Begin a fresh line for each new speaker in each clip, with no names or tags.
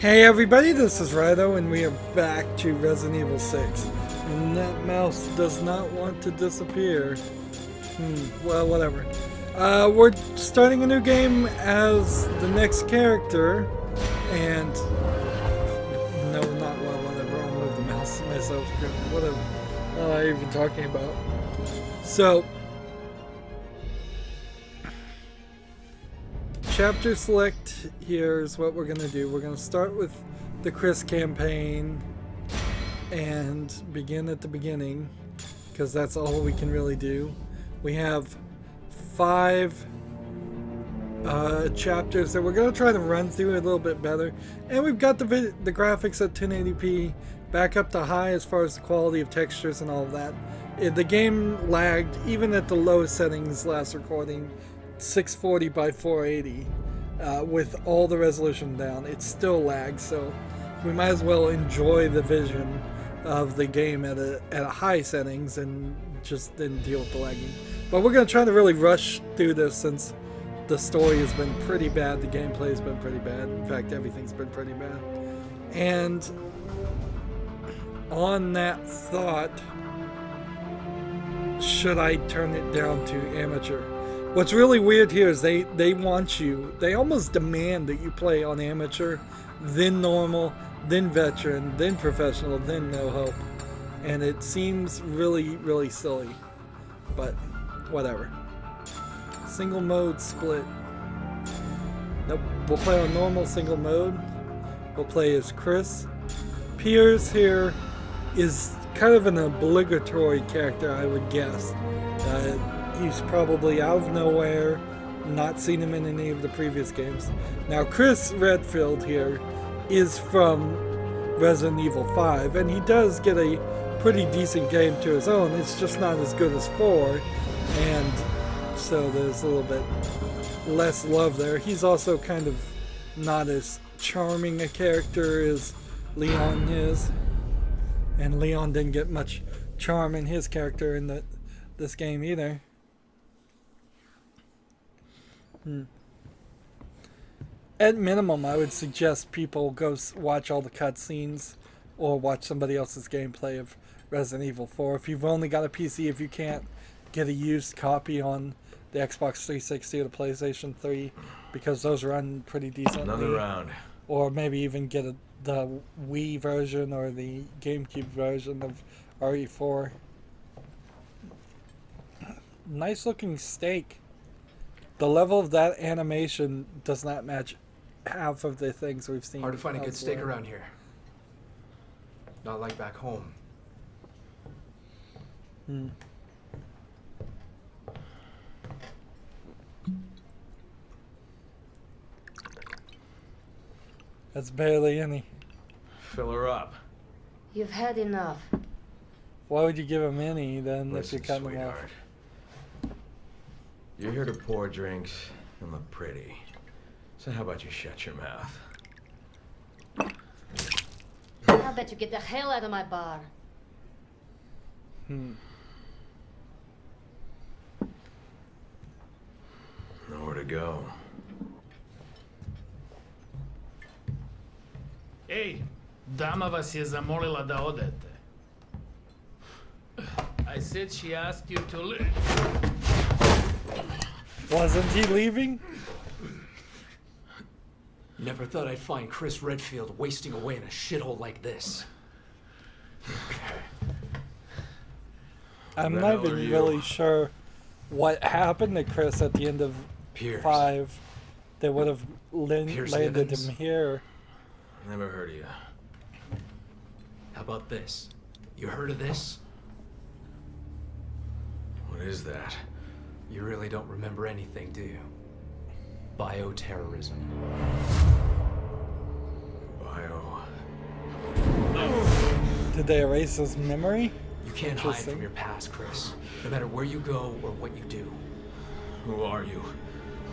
Hey everybody, this is Rydo, and we are back to Resident Evil 6. And that mouse does not want to disappear. Well, whatever. We're starting a new game as the next character, and... No, not well, whatever. I'll move the mouse myself. Whatever. What am I even talking about? So... Chapter select here is what we're going to do. We're going to start with the Chris campaign and begin at the beginning because that's all we can really do. We have 5 chapters that we're going to try to run through a little bit better, and we've got the graphics at 1080p back up to high as far as the quality of textures and all of that. The game lagged even at the lowest settings last recording. 640 by 480 with all the resolution down. It still lags, so we might as well enjoy the vision of the game at a high settings and just then deal with the lagging. But we're going to try to really rush through this since the story has been pretty bad, the gameplay has been pretty bad. In fact, everything's been pretty bad. And on that thought, should I turn it down to amateur? What's really weird here is they want you, they almost demand that you play on amateur, then normal, then veteran, then professional, then no hope. And it seems really, really silly. But whatever. Single mode split. Nope, we'll play on normal single mode. We'll play as Chris. Piers here is kind of an obligatory character, I would guess. He's probably out of nowhere, not seen him in any of the previous games. Now, Chris Redfield here is from Resident Evil 5, and he does get a pretty decent game to his own. It's just not as good as 4, and so there's a little bit less love there. He's also kind of not as charming a character as Leon is, and Leon didn't get much charm in his character in this game either. At minimum, I would suggest people go watch all the cutscenes or watch somebody else's gameplay of Resident Evil 4. If you've only got a PC, if you can't get a used copy on the Xbox 360 or the PlayStation 3, because those run pretty decently.
Another round.
Or maybe even get the Wii version or the GameCube version of RE4. Nice looking steak. The level of that animation does not match half of the things we've seen.
Hard to find a good steak around here. Not like back home.
That's barely any.
Fill her up.
You've had enough.
Why would you give him any then if
Listen,
you're cutting them off?
sweetheart. You're here to pour drinks and look pretty. So how about you shut your mouth?
I bet you get the hell out of my bar.
Nowhere to go.
Ej, dama vas je zamolila da odete. I said she asked you to leave.
Wasn't he leaving?
Never thought I'd find Chris Redfield wasting away in a shithole like this.
I'm
Who the
not
hell
even
are you?
really sure what happened to Chris at the end of
Piers.
5 that would have
Piers
landed
Evans?
him here.
Never heard of you.
How about this? You heard of this?
What is that?
You really don't remember anything, do you? Bioterrorism.
Did they erase his memory?
You can't hide from your past, Chris. No matter where you go or what you do.
Who are you?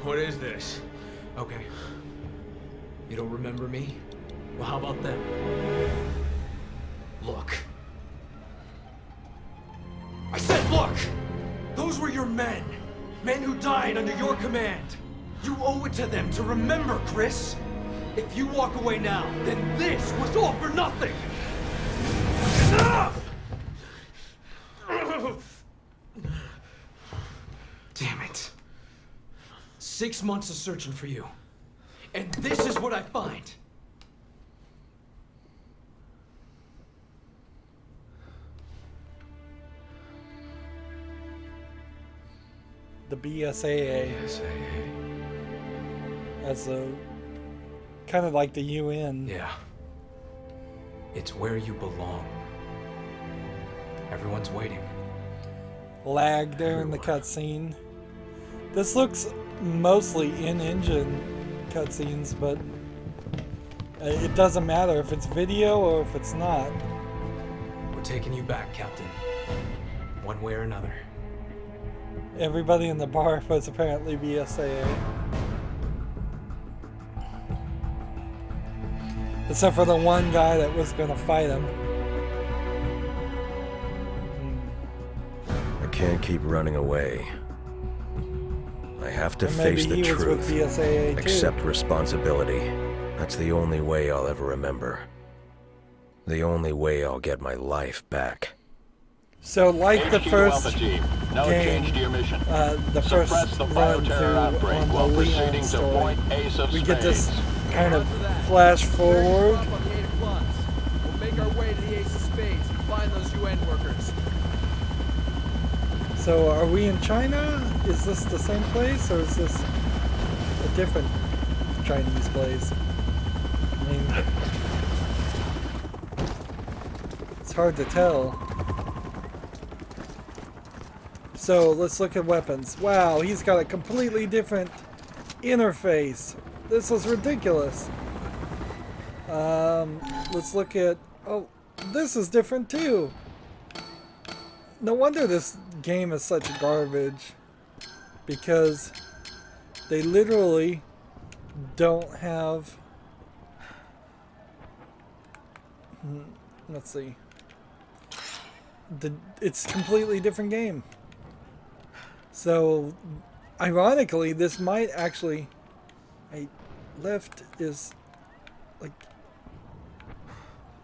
What is this?
Okay. You don't remember me? Well, how about them? Look. I said look! Those were your men. Men who died under your command. You owe it to them to remember, Chris. If you walk away now, then this was all for nothing! Enough! Damn it. 6 months of searching for you. And this is what I find.
The BSAA. As a kind of like the UN.
Yeah. It's where you belong. Everyone's waiting.
Lag there in the cutscene. This looks mostly in-engine cutscenes, but it doesn't matter if it's video or if it's not.
We're taking you back, Captain. One way or another.
Everybody in the bar was apparently BSAA. Except for the one guy that was going to fight him.
I can't keep running away. I have to
Or maybe
face the
he was with
truth.
BSAA too.
Accept responsibility. That's the only way I'll ever remember. The only way I'll get my life back.
So, like the
HQ
first
Alpha Team. No
game,
change to your mission.
the first
Suppress the
run through
bioterror outbreak
on the
while
Leon
proceeding to
story,
point Ace of
we get this
Spades.
kind of flash forward.
We'll make our way to the Ace of Spades and find those UN workers.
So, are we in China? Is this the same place, or is this a different Chinese place? I mean, it's hard to tell. So, let's look at weapons. Wow, he's got a completely different interface. This is ridiculous. Let's look at... Oh, this is different too. No wonder this game is such garbage, because they literally don't have... Let's see. It's a completely different game. So, ironically, this might actually... Left is... like...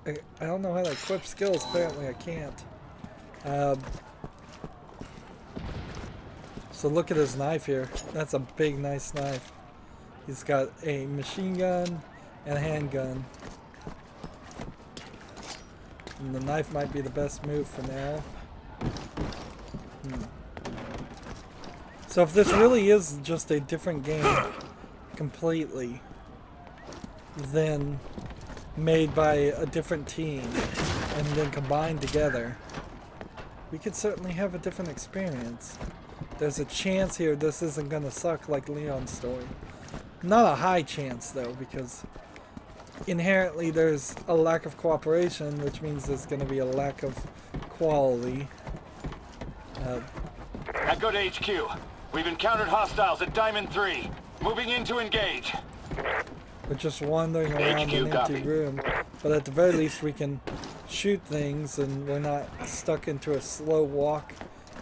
I don't know how to equip skills. Apparently I can't. So look at his knife here. That's a big, nice knife. He's got a machine gun and a handgun. And the knife might be the best move for now. So if this really is just a different game completely, then made by a different team and then combined together, we could certainly have a different experience. There's a chance here this isn't gonna suck like Leon's story. Not a high chance though, because inherently there's a lack of cooperation, which means there's gonna be a lack of quality.
Echo to HQ. We've encountered hostiles at Diamond 3. Moving in to engage.
We're just wandering around
HQ
an empty
copy.
room, but at the very least we can shoot things and we're not stuck into a slow walk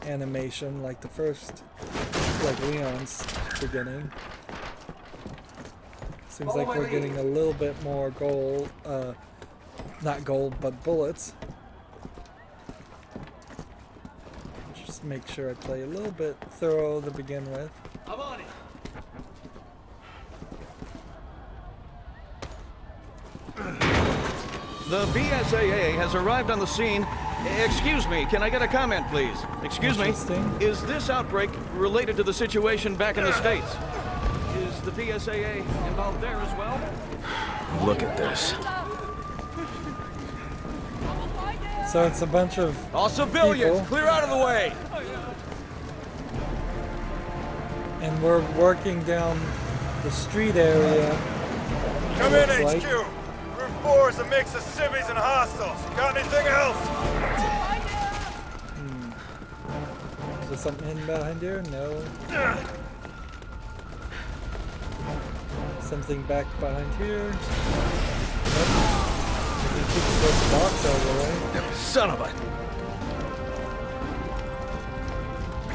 animation like the first, like Leon's beginning. Seems like we're getting a little bit more gold, not gold, but bullets. Just make sure I play a little bit thorough to begin with.
I'm on it.
The BSAA has arrived on the scene. Excuse me, can I get a comment, please? Excuse me.
Interesting.
Is this outbreak related to the situation back in the States? Is the BSAA involved there as well?
Look at this.
So it's a bunch of
All civilians,
people,
clear out of the way.
and we're working down the street area.
Come in,
Looks like.
HQ. Route 4 is a mix of civvies and hostiles. Got anything else?
Is there something hidden behind here? No. Something back behind here? Nope. We can keep this box out of the way.
Son of a...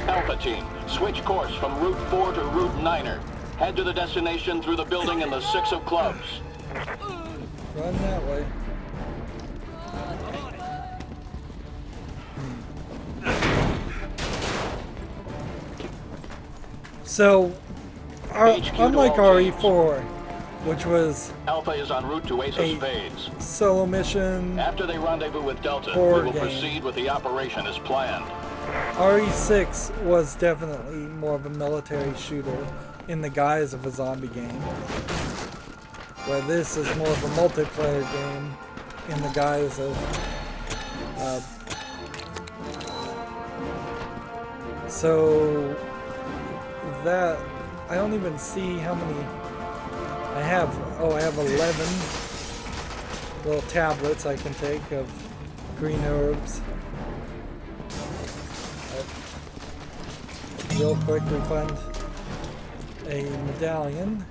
Alpha Team, switch course from Route 4 to Route 9er. Head to the destination through the building in the 6 of clubs.
Run that way. So, unlike RE4, which was
Alpha is en route to Ace of Spades.
solo mission,
After they rendezvous with Delta, we
horror
will
game,
proceed with the operation as planned.
RE6 was definitely more of a military shooter in the guise of a zombie game, where this is more of a multiplayer game in the guise of so that I don't even see how many I have. Oh, I have 11 little tablets I can take of green herbs. Real quick, we find a medallion.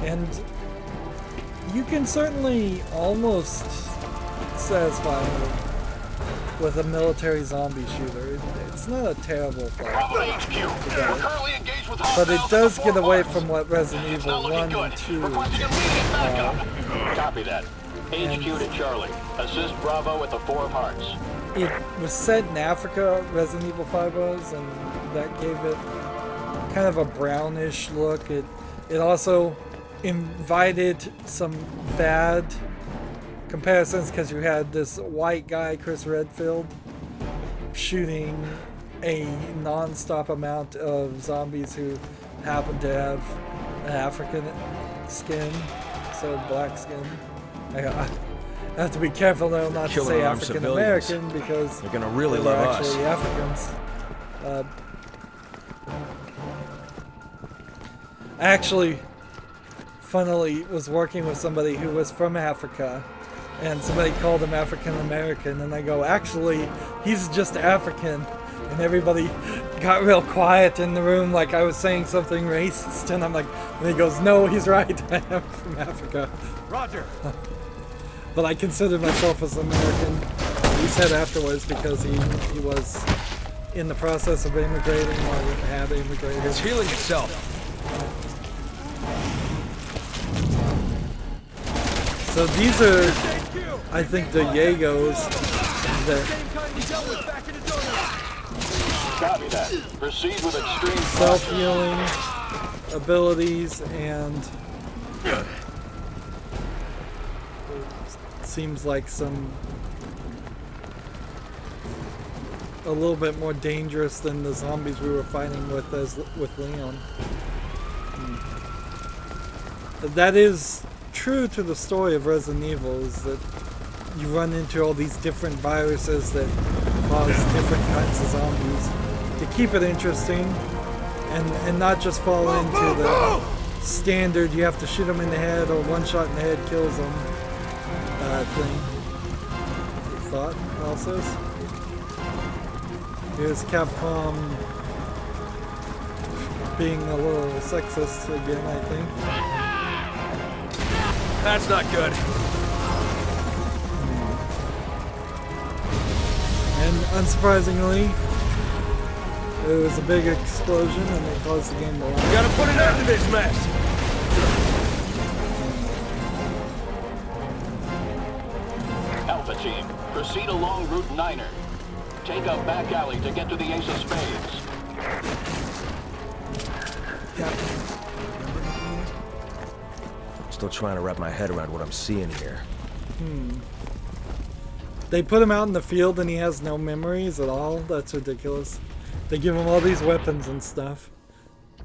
And you can certainly almost satisfy me with a military zombie shooter. It's not a terrible fight.
Bravo HQ. We're currently engaged with
But it
hostiles
does
at
get
the
away
forefront.
from what Resident
It's
Evil
not looking
1
good.
and 2
Requesting immediate backup. Copy that. HQ to Charlie. Assist Bravo at the Four of Hearts.
It was set in Africa, Resident Evil 5 was, and that gave it kind of a brownish look. It also invited some bad comparisons because you had this white guy, Chris Redfield, shooting a non-stop amount of zombies who happen to have an African skin, so black skin. I have to be careful though not to say African American because
they're gonna really
they were
love us.
actually Africans. I actually, funnily, was working with somebody who was from Africa, and somebody called him African American, and I go, actually, he's just African. And everybody got real quiet in the room, like I was saying something racist, and I'm like, and he goes, no, he's right, I am from Africa.
Roger.
But I consider myself as American. He said afterwards because he was in the process of immigrating or had immigrated.
It's healing itself.
So these are, I think, the Yagos that
Copy that. Proceed with extreme
self-healing abilities and seems like a little bit more dangerous than the zombies we were fighting with with Leon. That is true to the story of Resident Evil, is that you run into all these different viruses that cause different kinds of zombies to keep it interesting and not just fall into the standard you have to shoot them in the head or one shot in the head kills them thing. Thought process. Here's Capcom being a little sexist again, I think.
That's not good.
And unsurprisingly, there was a big explosion and it caused the game to launch.
Gotta put an end to this mess.
Alpha team. Proceed along Route 9er. Take a back alley to get to the Ace of Spades.
Still trying to wrap my head around what I'm seeing here.
They put him out in the field and he has no memories at all? That's ridiculous. They give him all these weapons and stuff,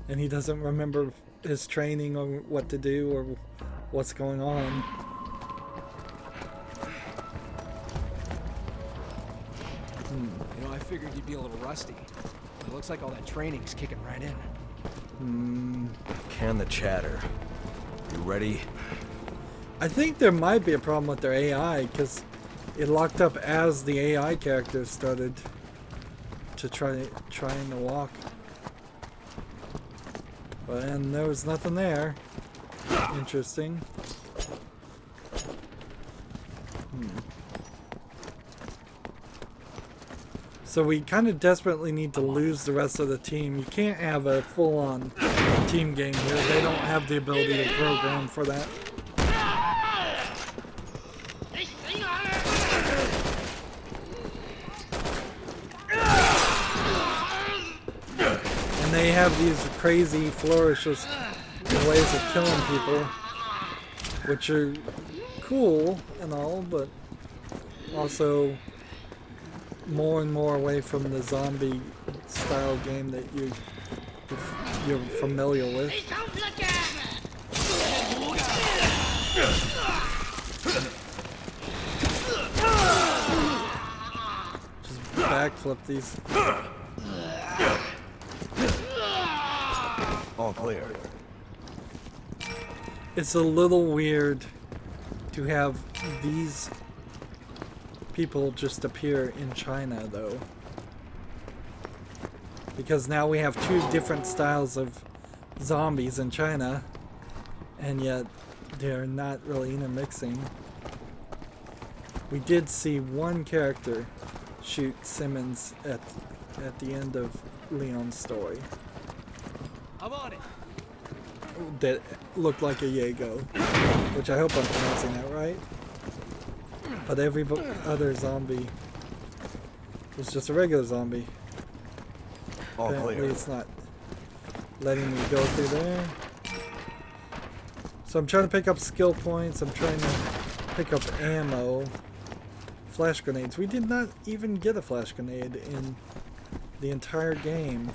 and he doesn't remember his training or what to do or what's going on.
You know, I figured you'd be a little rusty. It looks like all that training's kicking right in.
Can the chatter. You ready?
I think there might be a problem with their AI because it locked up as the AI characters started to trying to walk. And there was nothing there. Interesting. So we kind of desperately need to lose the rest of the team. You can't have a full-on team game here. They don't have the ability to program for that. And they have these crazy flourishes ways of killing people, which are cool and all, but also more and more away from the zombie style game that you're familiar with. Just backflip these.
All clear.
It's a little weird to have these people just appear in China, though. Because now we have two different styles of zombies in China, and yet they're not really intermixing. We did see one character shoot Simmons at the end of Leon's story.
I'm on it.
That looked like a Yago, which I hope I'm pronouncing that right. But every other zombie was just a regular zombie.
All
Apparently
clear.
it's not letting me go through there. So I'm trying to pick up skill points. I'm trying to pick up ammo. Flash grenades. We did not even get a flash grenade in the entire game.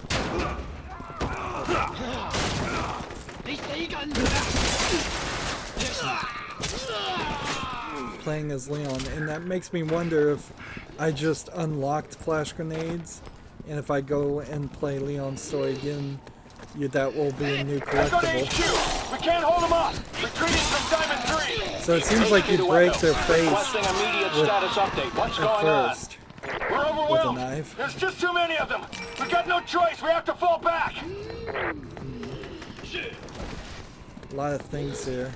Playing as Leon, and that makes me wonder if I just unlocked flash grenades, and if I go and play Leon's story again, that will be a new collectible.
HQ! We can't hold them up! Retreating from Diamond 3!
So it seems like you break their face
Requesting immediate
with,
status update. What's
at
going on?
first
We're
with a
overwhelmed!
knife.
There's just too many of them! We got no choice! We have to fall back!
A lot of things here.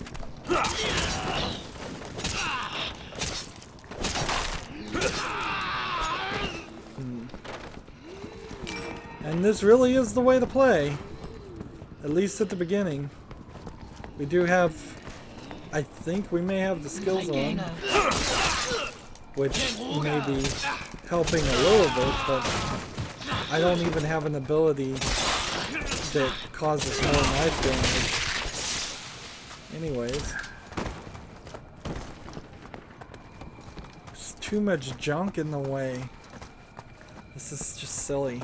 And this really is the way to play. At least at the beginning. We do have... I think we may have the skills on. Which may be helping a little bit, but I don't even have an ability that causes more knife damage. Anyways. There's too much junk in the way. This is just silly.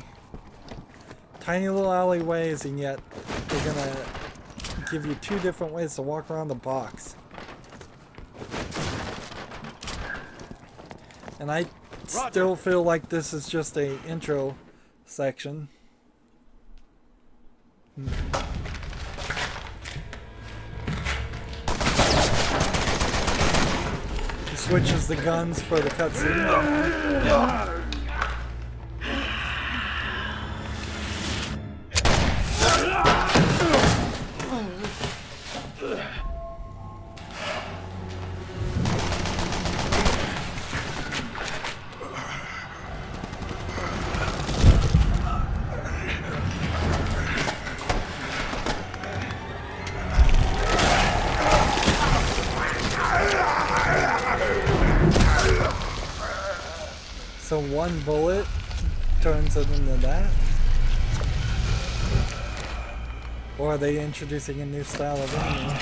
Tiny little alleyways, and yet they're gonna give you two different ways to walk around the box. And I still feel like this is just a intro section. He switches the guns for the cutscene. So one bullet turns it into that? Or are they introducing a new style of enemy?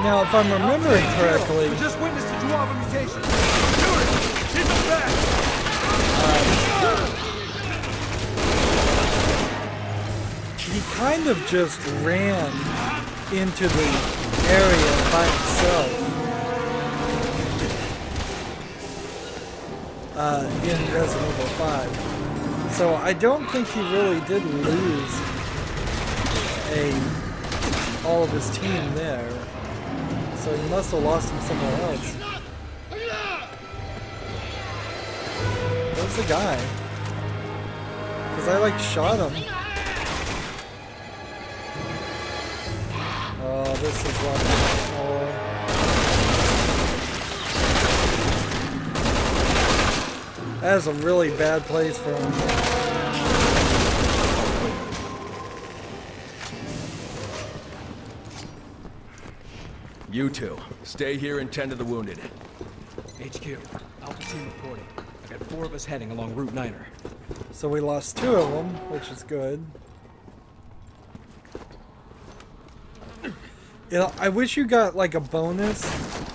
Now, if I'm remembering correctly,
We just witnessed a Juava mutation. Do it! Keep them back!
he kind of just ran into the area by himself in Resident Evil 5. So I don't think he really did lose a all of his team there. So he must have lost him somewhere else. Where's the guy? Because I like shot him. Oh, this is one more. That is a really bad place for him.
You two, stay here and tend to the wounded. HQ, Alpha team reporting. I got 4 of us heading along Route 9er.
So we lost 2 of them, which is good. You know, I wish you got like a bonus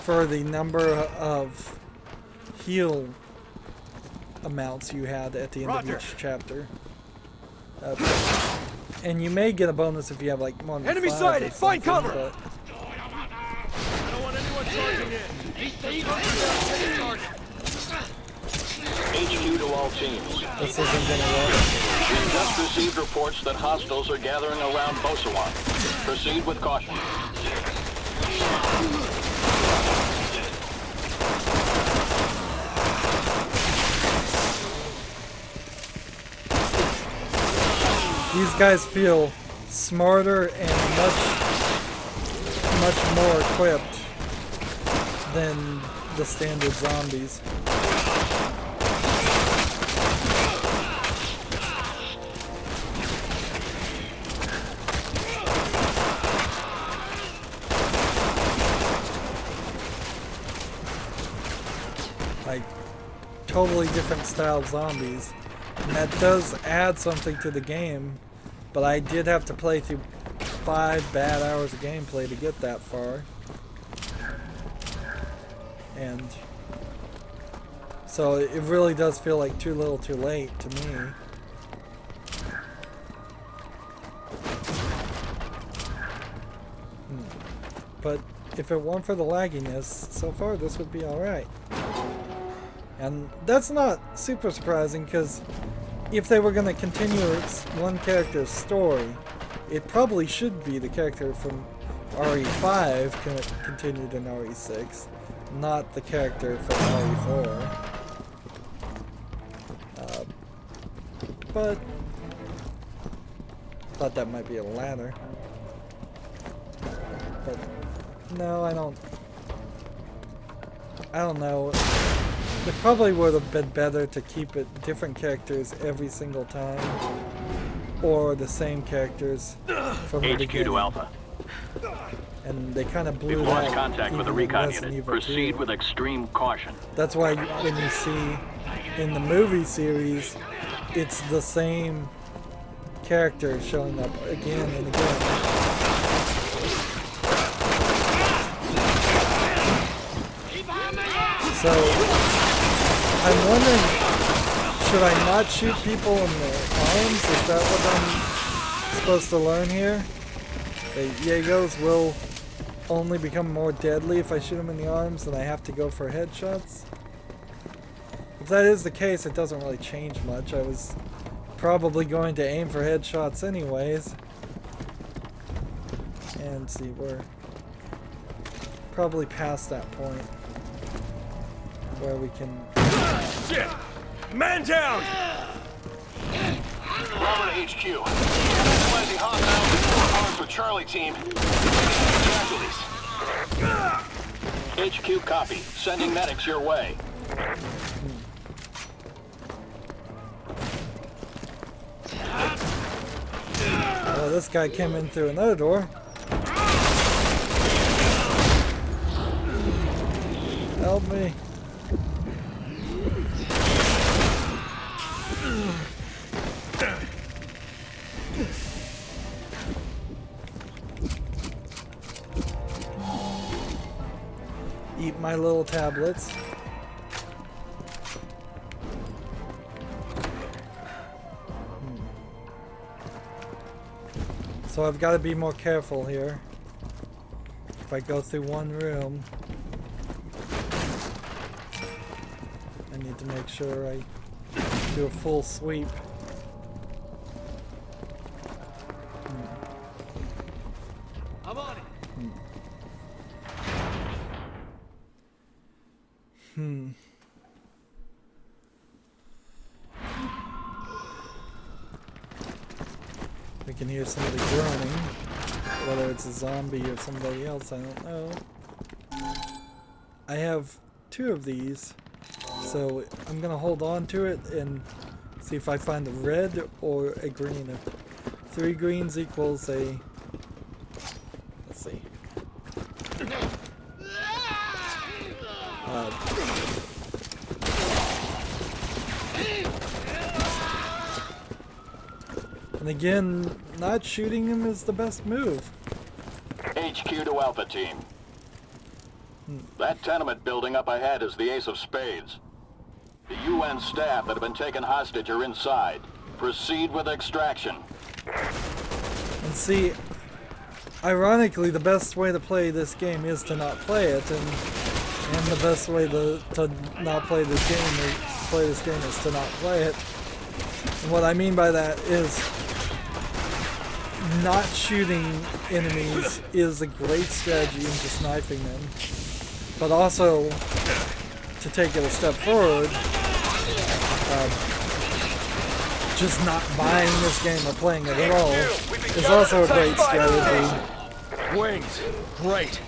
for the number of heal amounts you had at the end of each chapter. And you may get a bonus if you have like more than
Enemy
5
sighted!
or
Find
something,
cover!
but
I don't want anyone charging in.
HQ to all teams.
this isn't gonna work.
We just received reports that hostiles are gathering around Bosawan. Proceed with caution.
These guys feel smarter and much more equipped than the standard zombies. Like, totally different style zombies. And that does add something to the game, but I did have to play through 5 bad hours of gameplay to get that far. And so it really does feel like too little too late to me. But if it weren't for the lagginess, so far this would be alright. And that's not super surprising, because if they were going to continue one character's story, it probably should be the character from RE5 continued in RE6, not the character from RE4. But thought that might be a ladder. But no, I don't know. It probably would have been better to keep it different characters every single time, or the same characters from the beginning.
HQ to Alpha.
And they kind of blew
We've
that
lost contact with the
even in
recon
Resident
unit.
Evil
Proceed
2.
with extreme caution.
That's why when you see in the movie series, it's the same character showing up again and again. So, I'm wondering, should I not shoot people in the arms? Is that what I'm supposed to learn here? The Jaegers will only become more deadly if I shoot them in the arms, and I have to go for headshots? If that is the case, it doesn't really change much. I was probably going to aim for headshots anyways. And see, we're probably past that point where we can...
Shit! Man down!
Bravo to HQ. Utilizing hostiles armed for Charlie team. Casualties. HQ copy. Sending medics your way.
Oh, this guy came in through another door. Help me. Eat my little tablets. So I've got to be more careful here. If I go through one room, I need to make sure I do a full sweep.
I'm on
We can hear somebody groaning. Whether it's a zombie or somebody else, I don't know. I have 2 of these, so I'm gonna hold on to it and see if I find a red or a green. If 3 greens equals a... Let's see. And again, not shooting him is the best move.
HQ to Alpha Team. That tenement building up ahead is the Ace of Spades. The UN staff that have been taken hostage are inside. Proceed with extraction.
And see, ironically, the best way to play this game is to not play it, and the best way to not play this game is to not play it. And what I mean by that is not shooting enemies is a great strategy in just knifing them, but also to take it a step forward, just not buying this game or playing it at all is also a great strategy.
Wings, great.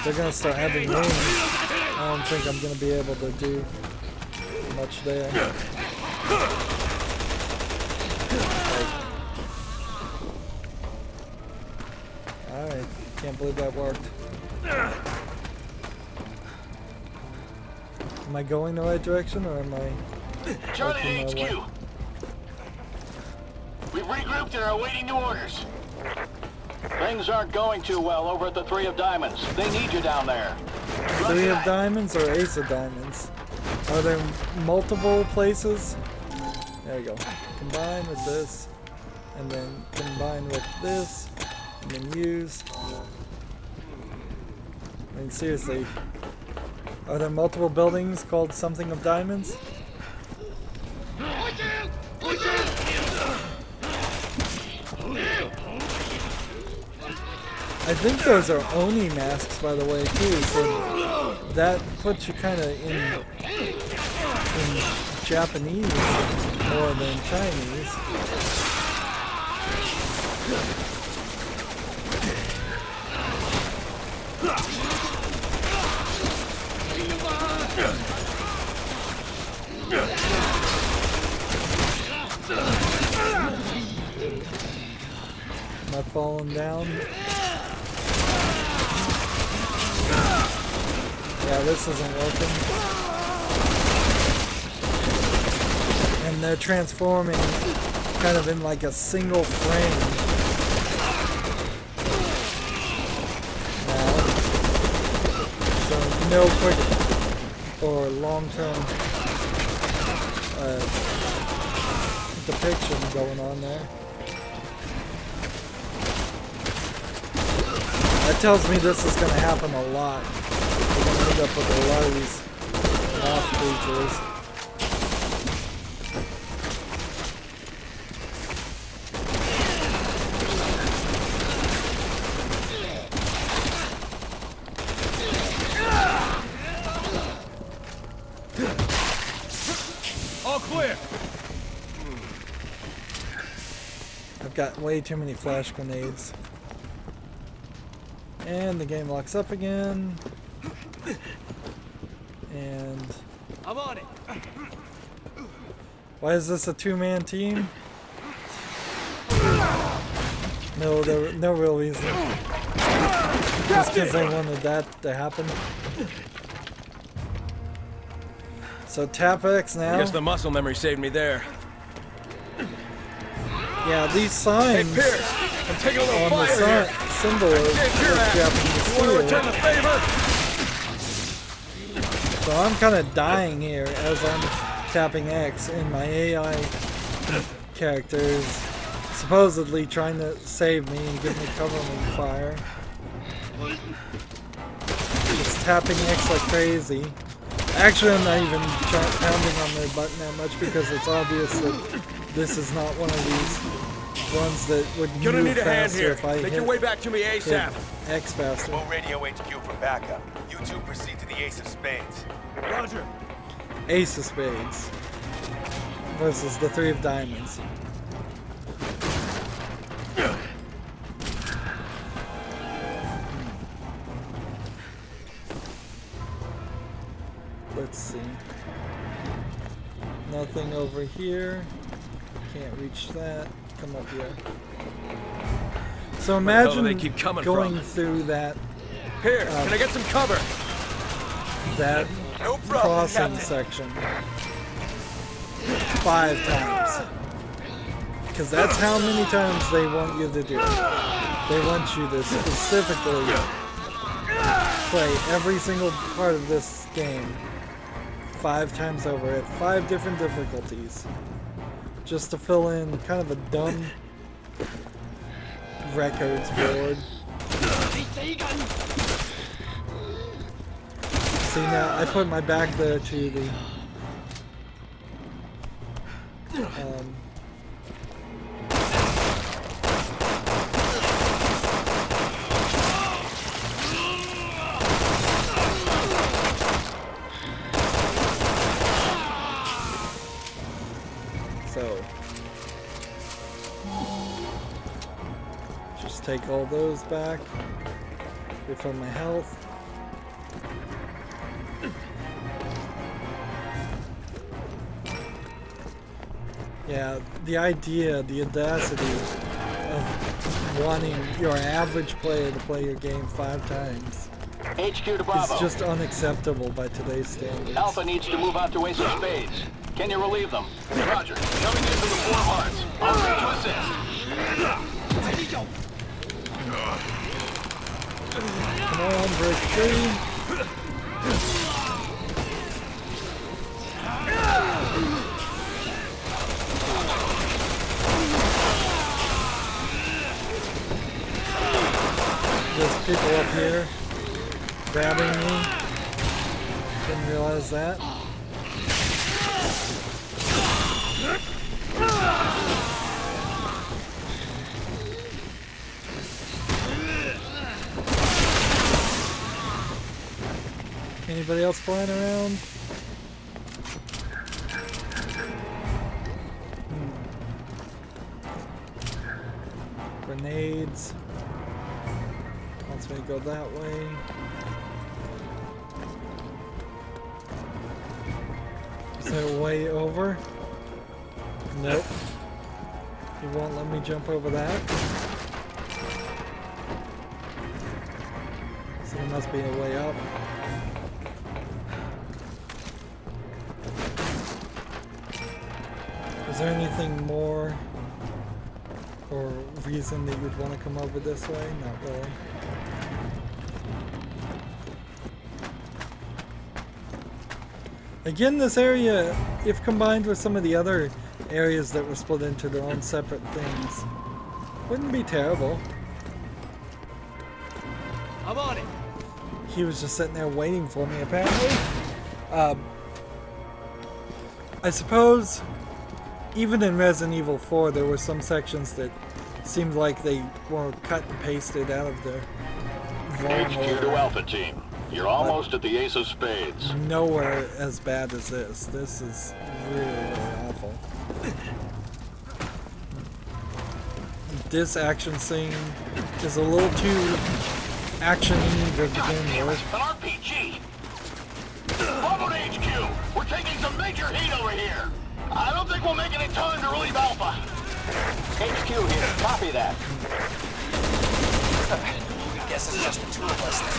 They're gonna start having wings. I don't think I'm gonna be able to do much there. Alright, can't believe that worked. Am I going the right direction, or am I...
Charlie to HQ. We've regrouped and are awaiting new orders. Things aren't going too well over at the 3 of Diamonds. They need you down there.
3 of Diamonds or Ace of Diamonds? Are there multiple places? There you go. Combine with this, and then combine with this, and then use. I mean, seriously. Are there multiple buildings called something of Diamonds? I think those are Oni masks, by the way, too, so that puts you kind of in Japanese more than Chinese. Not falling down. Yeah, this isn't working. And they're transforming kind of in like a single frame. Now, so no quick or long-term depiction going on there. That tells me this is going to happen a lot. We're going to end up with a lot of these lost creatures.
All clear.
I've got way too many flash grenades. And the game locks up again. And
I'm on it.
why is this a 2-man team? No, no real reason. Just because they wanted that to happen. So tap X now.
I guess the muscle memory saved me there.
Yeah, these signs
Hey, Pierce, I'm taking a little
on the
fire here.
symbol of Japanese
You want to return
steel.
the favor?
So I'm kind of dying here as I'm tapping X, and my AI character is supposedly trying to save me and give me cover from fire. Just tapping X like crazy. Actually, I'm not even pounding on the button that much because it's obvious that this is not one of these ones that would
Gonna
move
need a hand
faster
here.
if I
Make
hit,
your way back to me
hit
ASAP.
X faster.
We'll radio HQ for backup. You two proceed to the Ace of Spades.
Roger.
Ace of Spades versus the Three of Diamonds. Let's see. Nothing over here. Can't reach that. Come up here. So
Where the hell do
imagine
they keep coming
going
from?
through that
Here, can I get some cover?
that
No problem,
crossing
Captain.
section 5 times. Because that's how many times they want you to do it. They want you to specifically play every single part of this game 5 times over at 5 different difficulties. Just to fill in kind of a dumb records board. See, now I put my back there to the so just take all those back, refill my health. Yeah, the idea, the audacity of wanting your average player to play your game 5 times
HQ to
is
Bravo.
just unacceptable by today's standards.
Alpha needs to move out to Ace of Spades. Can you relieve them? Roger. Coming into the 4 hearts. On route to assist.
Come on, break free. There's people up here grabbing me. Didn't realize that. Anybody else flying around? Grenades. Wants me to go that way. Is there a way over? Nope. He won't let me jump over that. So there must be a way up. Is there anything more or reason that you'd want to come over this way? Not really. Again, this area, if combined with some of the other areas that were split into their own separate things, wouldn't be terrible.
I'm on it.
He was just sitting there waiting for me, apparently. I suppose even in Resident Evil 4, there were some sections that seemed like they were cut and pasted out of the wrong
HQ to
order.
Alpha Team. You're almost at the Ace of Spades.
Nowhere as bad as this. This is really, really awful. This action scene is a little too action-y to begin with.
An RPG! Bravo to HQ! We're taking some major heat over here! I don't think we'll make it in time to relieve Alpha. HQ here. Copy that.
Guess it's just the 2 of us then.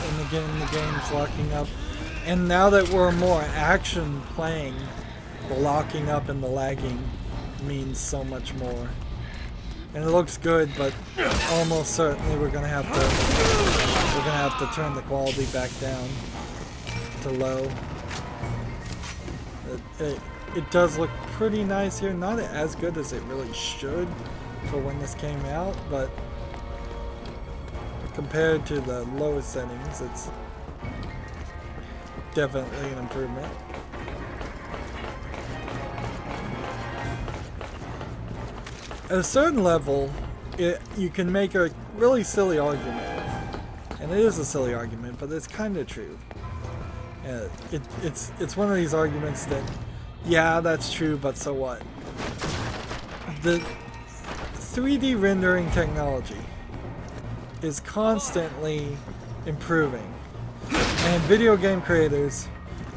And again, the game's locking up. And now that we're more action playing, the locking up and the lagging means so much more. And it looks good, but almost certainly we're gonna have to turn the quality back down to low. It does look pretty nice here. Not as good as it really should for when this came out, but compared to the lowest settings, it's definitely an improvement. At a certain level, you can make a really silly argument. And it is a silly argument, but it's kind of true. It's one of these arguments that, yeah, that's true, but so what? The 3D rendering technology is constantly improving. And video game creators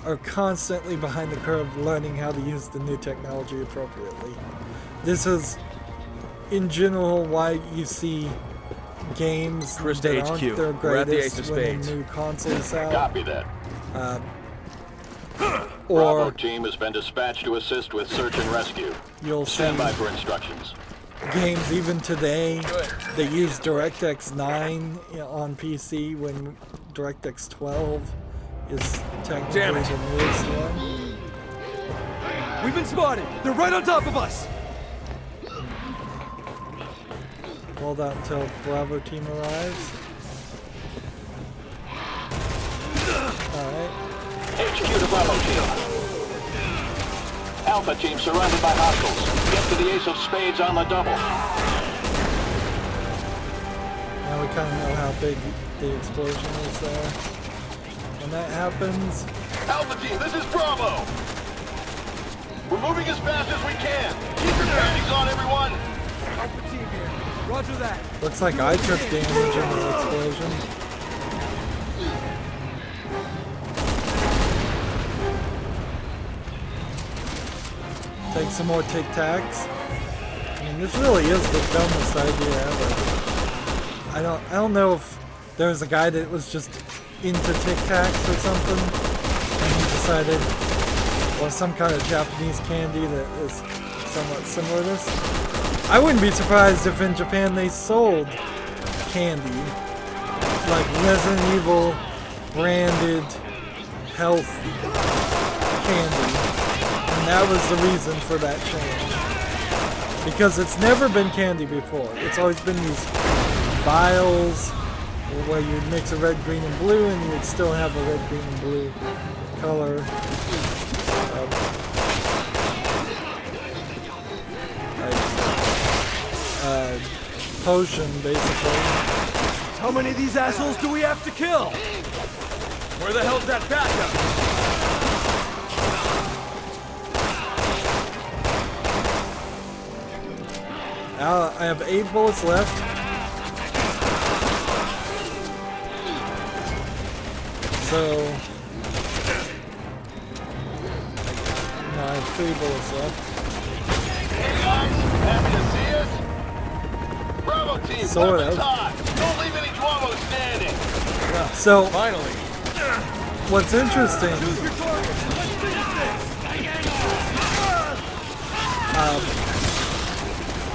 are constantly behind the curve learning how to use the new technology appropriately. This is, in general, why you see games
Krista
that aren't
HQ.
their
We're at the Ace
greatest
of
when
Spades.
a new console is out.
Copy that. Bravo
Or
team has been dispatched to assist with search and rescue.
you'll see
Stand by for instructions.
games even today that use DirectX 9 on PC when DirectX 12 is technically
Damn it.
the newest one.
We've been spotted! They're right on top of us!
Hold out until Bravo team arrives. Alright.
HQ to Bravo team. Alpha team surrounded by hostiles. Get to the Ace of Spades on the double.
Now we kind of know how big the explosion is there. When that happens,
Alpha team, this is Bravo. We're moving as fast as we can. Keep your panties on, everyone.
Alpha team here. Roger that.
looks like I took damage in the explosion. Take some more Tic Tacs. I mean, this really is the dumbest idea ever. I don't know if there was a guy that was just into Tic Tacs or something, and he decided, or some kind of Japanese candy that is somewhat similar to this. I wouldn't be surprised if in Japan they sold candy, like Resident Evil branded health candy. And that was the reason for that change. Because it's never been candy before. It's always been these vials where you'd mix a red, green, and blue, and you'd still have a red, green, and blue color. Potion, basically.
How many of these assholes do we have to kill? Where the hell's that backup?
I have 8 bullets left. So, no, I have 3 bullets left.
Hey guys, happy to see us. Bravo team,
Sort
weapons
of.
hot. Don't leave any Duomo standing.
So,
Finally.
what's interesting
Choose your target. Let's finish this.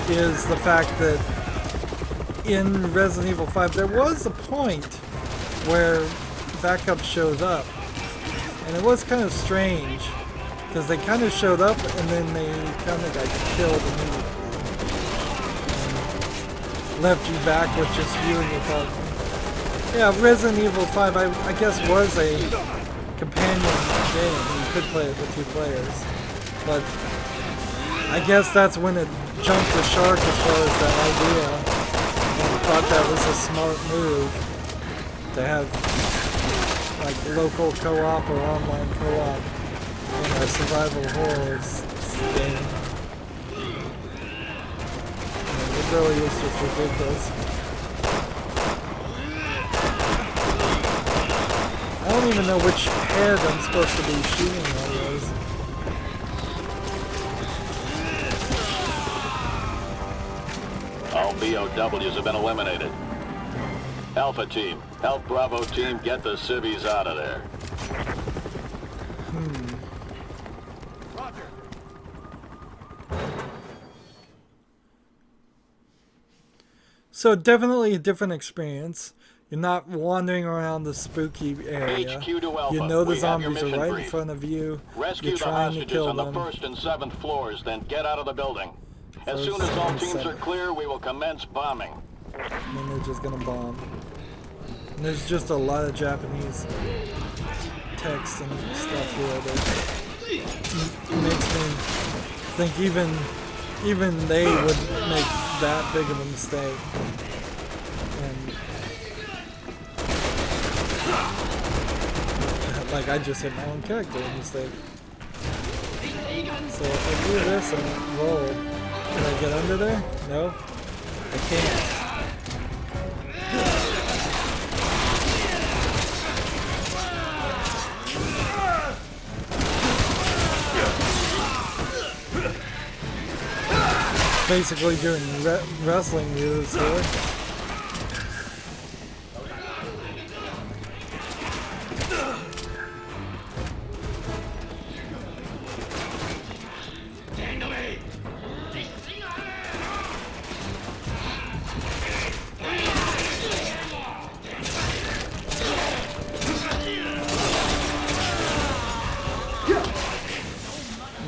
is the fact that in Resident Evil 5 there was a point where backup showed up, and it was kind of strange because they kind of showed up and then they kind of got killed immediately and left you back with just you and your partner. Yeah, Resident Evil 5 I guess was a companion game. You could play it with 2 players, but I guess that's when it jumped the shark as far as that idea, and thought that was a smart move to have like local co-op or online co-op in a survival horrors game. I mean, it really is just ridiculous. I don't even know which head I'm supposed to be shooting all those.
All BOWs have been eliminated. Alpha team, help Bravo team get the civvies out of there.
So definitely a different experience. You're not wandering around the spooky area.
HQ to Alpha.
You know the
We have your
zombies are
mission
right in
brief.
front of you.
Rescue
You're
the
trying to
hostages
kill
on the
them.
1st and 7th floors, then get out of the building. As
First
soon as all
and
teams are
seventh.
clear, we will commence bombing.
And then they're just gonna bomb. And there's just a lot of Japanese text and stuff here that makes me think even they would make that big of a mistake. And like I just hit my own character mistake. So if I do this and roll, can I get under there? No, I can't. Basically doing wrestling moves here.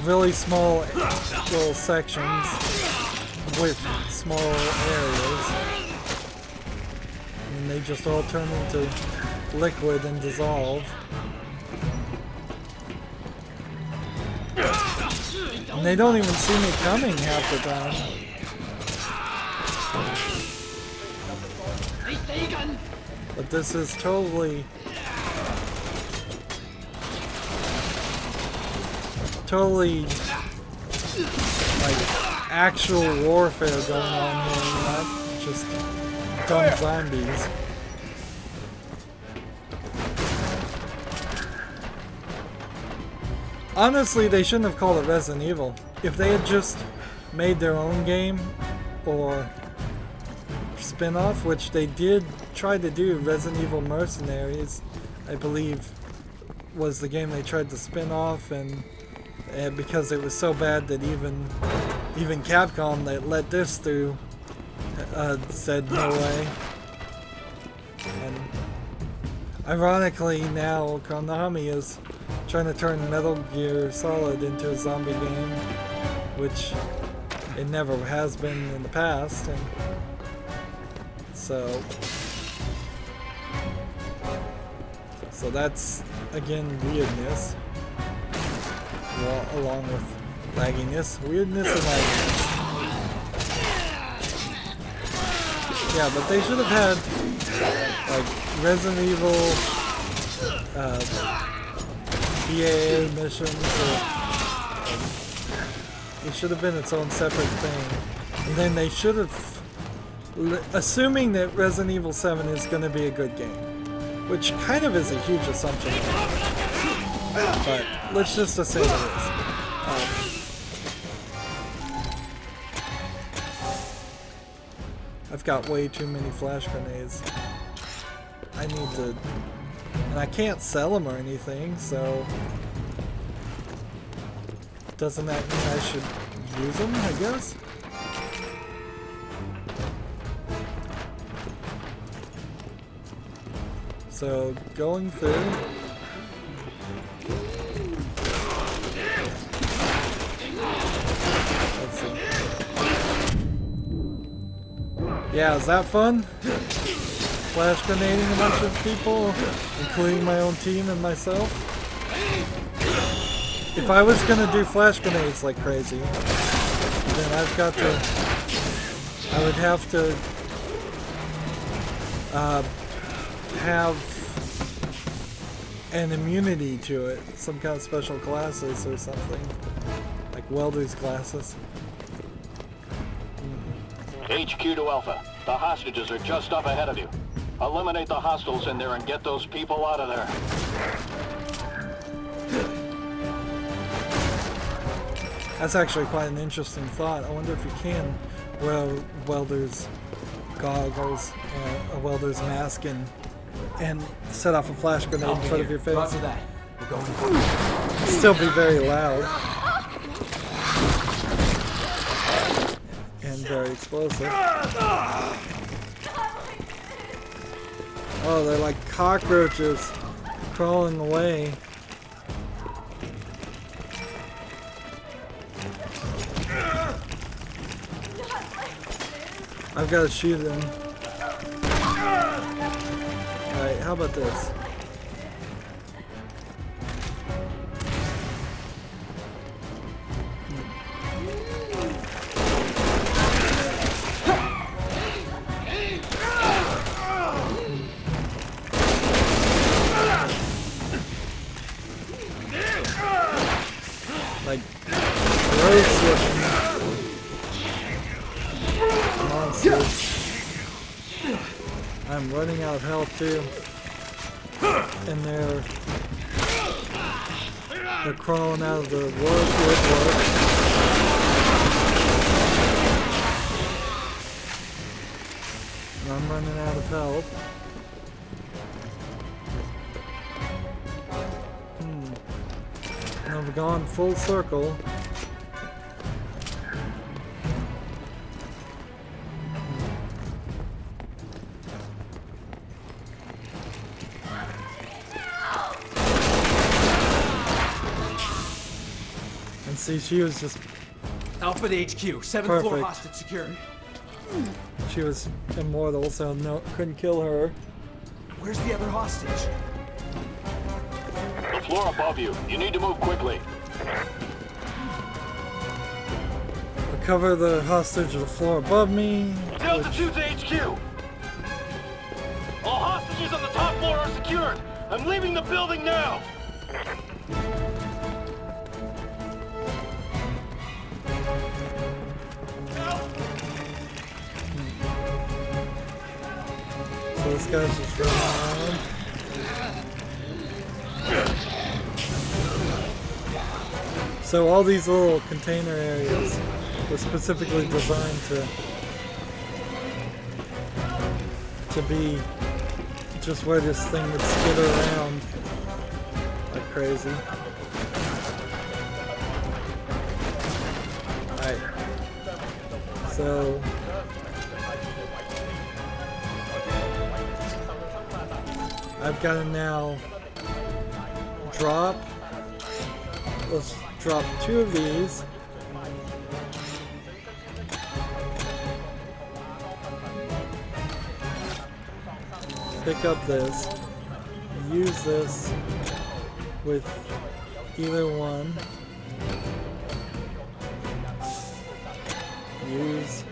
Really small little sections with small areas, and they just all turn into liquid and dissolve. And they don't even see me coming half the time. But this is totally like actual warfare going on here, not just dumb zombies. Honestly, they shouldn't have called it Resident Evil. If they had just made their own game or spin-off, which they did try to do, Resident Evil Mercenaries, I believe, was the game they tried to spin off, and because it was so bad that even Capcom that let this through said no way. And ironically now Konami is trying to turn Metal Gear Solid into a zombie game, which it never has been in the past, and so that's again weirdness. Well, along with lagginess, weirdness and lagginess. Yeah, but they should have had like Resident Evil EA missions, or it should have been its own separate thing. And then they should have, assuming that Resident Evil 7 is going to be a good game, which kind of is a huge assumption. But let's just assume it is. I've got way too many flash grenades. I need to... And I can't sell them or anything, so... Doesn't that mean I should use them, I guess? So, going through... Yeah, is that fun? Flash grenading a bunch of people, including my own team and myself? If I was gonna do flash grenades like crazy, then I've got to... I would have to... have an immunity to it. Some kind of special classes or something. Like welder's classes.
HQ to Alpha. The hostages are just up ahead of you. Eliminate the hostiles in there and get those people out of there.
That's actually quite an interesting thought. I wonder if you can wear welder's goggles, a welder's mask, and set off a flash grenade in front of your face.
Roger that. We're going.
Still be very loud. And very explosive. Oh, they're like cockroaches crawling away. I've got to shoot him. Alright, how about this? Like, gross looking monsters. I'm running out of health too. And they're crawling out of the woodwork. And I'm running out of health. And I've gone full circle. And see, she was just
Alpha to HQ, 7th floor
perfect.
hostage secured.
She was immortal, so no, couldn't kill her.
Where's the other hostage?
The floor above you. You need to move quickly.
Recover the hostage of the floor above me.
Altitude to HQ. All hostages on the top floor are secured. I'm leaving the building now.
So this guy's just running around. So all these little container areas were specifically designed to be just where this thing would skid around like crazy. Alright. So I've got to now drop. Let's drop 2 of these. Pick up this. Use this with either one. Use.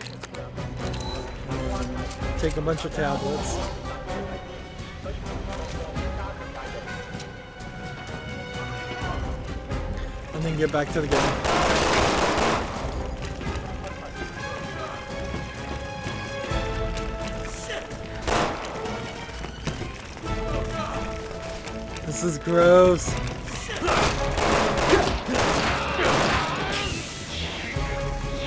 And take a bunch of tablets. And then get back to the game. This is gross.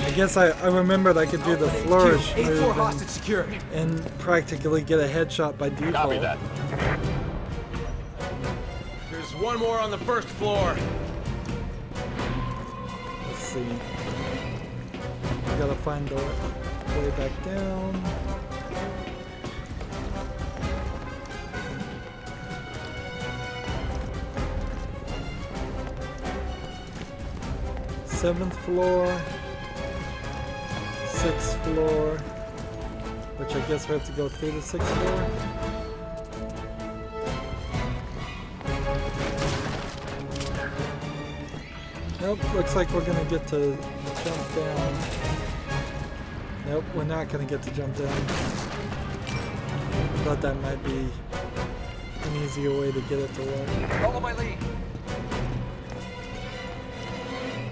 I guess I remembered I could do the flourish move and practically get a headshot by default.
Copy that.
There's one more on the first floor.
Let's see. I gotta find the way back down. Seventh floor, 6th floor, which I guess we have to go through the 6th floor. Nope, looks like we're gonna get to jump down. Nope, we're not gonna get to jump down. Thought that might be an easier way to get it to work.
Follow my lead.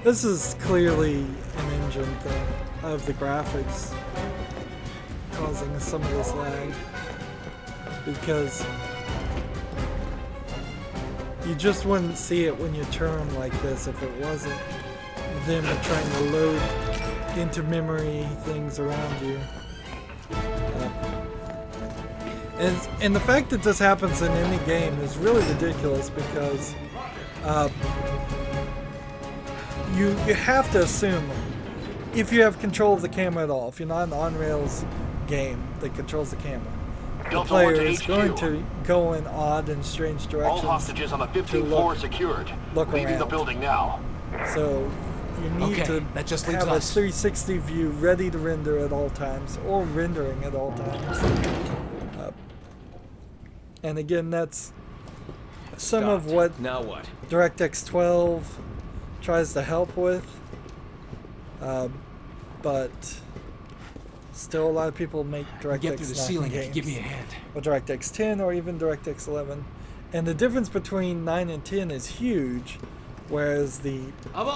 This is clearly an engine thing of the graphics causing some of this lag, because you just wouldn't see it when you turn like this if it wasn't them trying to load into memory things around you. And the fact that this happens in any game is really ridiculous, because you have to assume, if you have control of the camera at all, if you're not an on-rails game that controls the camera, the
Delta 1
player
to
is
HQ.
going to go in odd and strange
All
directions
hostages on the
to
15th floor secured.
look
Leaving the
around.
building now.
So you need
Okay,
to
that just leaves
have a
us.
360 view ready to render at all times, or rendering at all times. And again, that's some of what
Now what?
DirectX 12 tries to help with, but still a lot of people make DirectX
Get through the
9
ceiling if you
games,
give me a hand.
or DirectX 10, or even DirectX 11. And the difference between 9 and 10 is huge, whereas the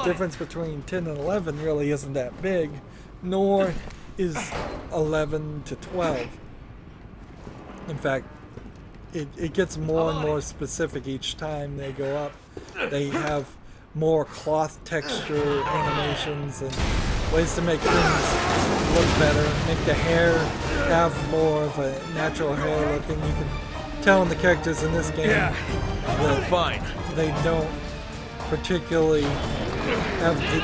difference between 10 and 11 really isn't that big, nor is 11 to 12. In fact, it gets more and more specific each time they go up. They have more cloth texture animations and ways to make things look better, make the hair have more of a natural hair looking. You can tell in the characters in this game that
Fine.
they don't particularly have the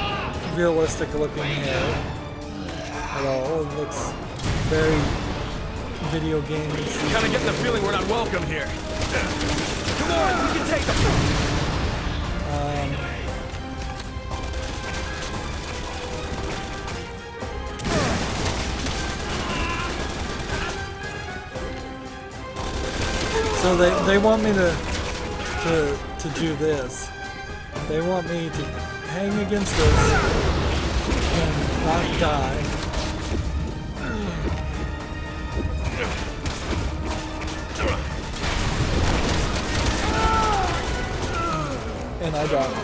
realistic looking hair at all. It looks very video games.
Kind of getting the feeling we're not welcome here. Come on, we can take them.
So they want me to do this. They want me to hang against this and not die. And I died.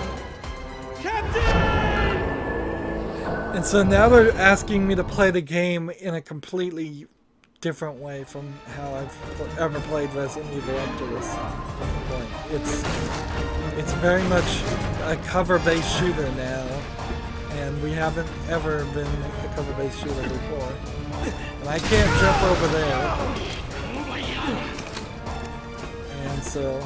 And so now they're asking me to play the game in a completely different way from how I've ever played Resident Evil up to this point. It's very much a cover-based shooter now, and we haven't ever been a cover-based shooter before. And I can't jump over there. And so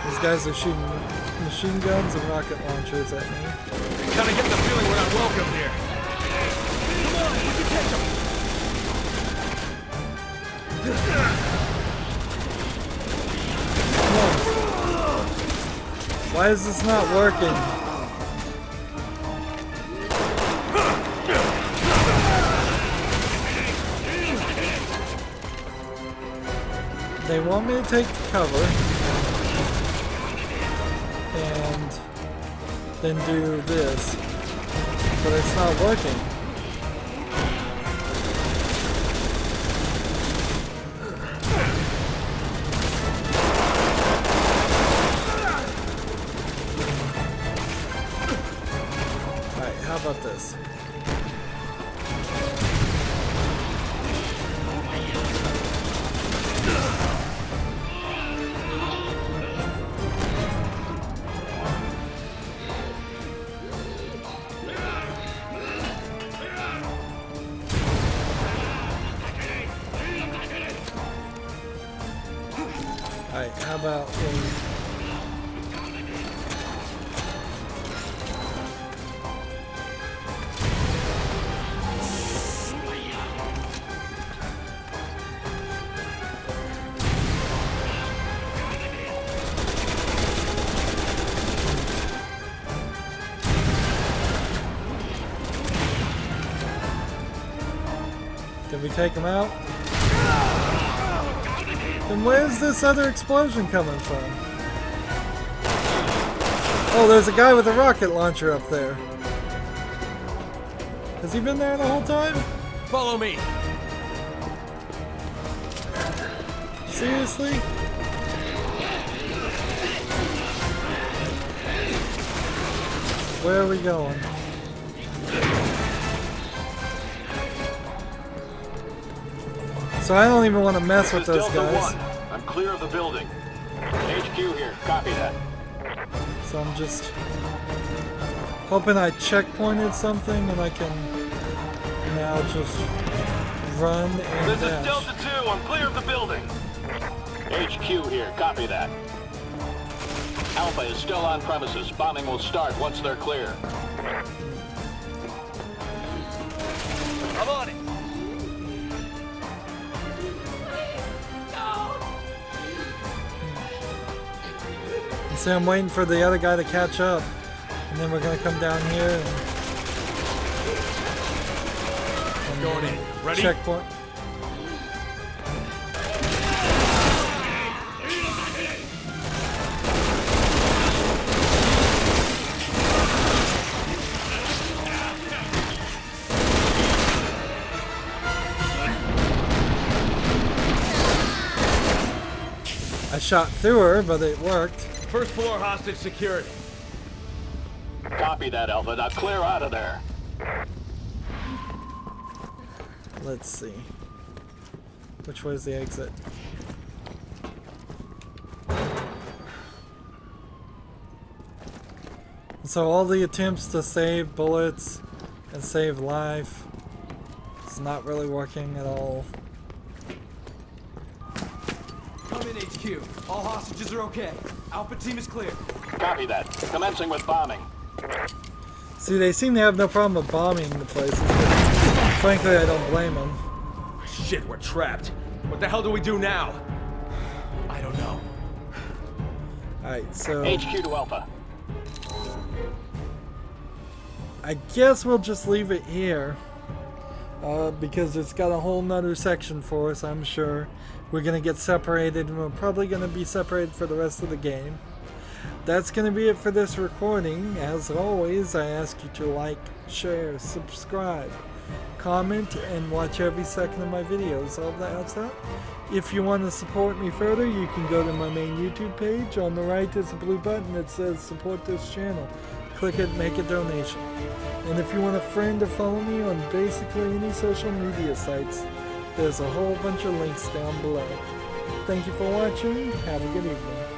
these guys are shooting machine guns and rocket launchers at me.
Kind of getting the feeling we're not welcome here. Come on, we can take them.
Why is this not working? They want me to take cover and then do this, but it's not working. Alright, how about this? Alright, how about did we take him out? Then where's this other explosion coming from? Oh, there's a guy with a rocket launcher up there. Has he been there the whole time?
Follow me.
Seriously? Where are we going? So I don't even want to mess with those
Delta
guys.
1. I'm clear of the building. HQ here. Copy that.
So I'm just hoping I checkpointed something and I can now just run and
This is
dash.
Delta 2. I'm clear of the building. HQ here. Copy that. Alpha is still on premises. Bombing will start once they're clear.
I'm on it.
See, I'm waiting for the other guy to catch up, and then we're gonna come down here and
Going in. Ready?
checkpoint. I shot through her, but it worked.
First floor hostage secured.
Copy that, Alpha. Now clear out of there.
Let's see. Which way is the exit? So all the attempts to save bullets and save life, it's not really working at all.
I'm in HQ. All hostages are okay. Alpha team is clear.
Copy that. Commencing with bombing.
See, they seem to have no problem with bombing the places, but frankly, I don't blame them.
Shit, we're trapped. What the hell do we do now?
I don't know.
Alright, so
HQ to Alpha.
I guess we'll just leave it here. Because it's got a whole nother section for us, I'm sure. We're going to get separated, and we're probably going to be separated for the rest of the game. That's going to be it for this recording. As always, I ask you to like, share, subscribe, comment, and watch every second of my videos. All that helps out. If you want to support me further, you can go to my main YouTube page. On the right is a blue button that says support this channel. Click it, make a donation. And if you want a friend to follow me on basically any social media sites, there's a whole bunch of links down below. Thank you for watching. Have a good evening.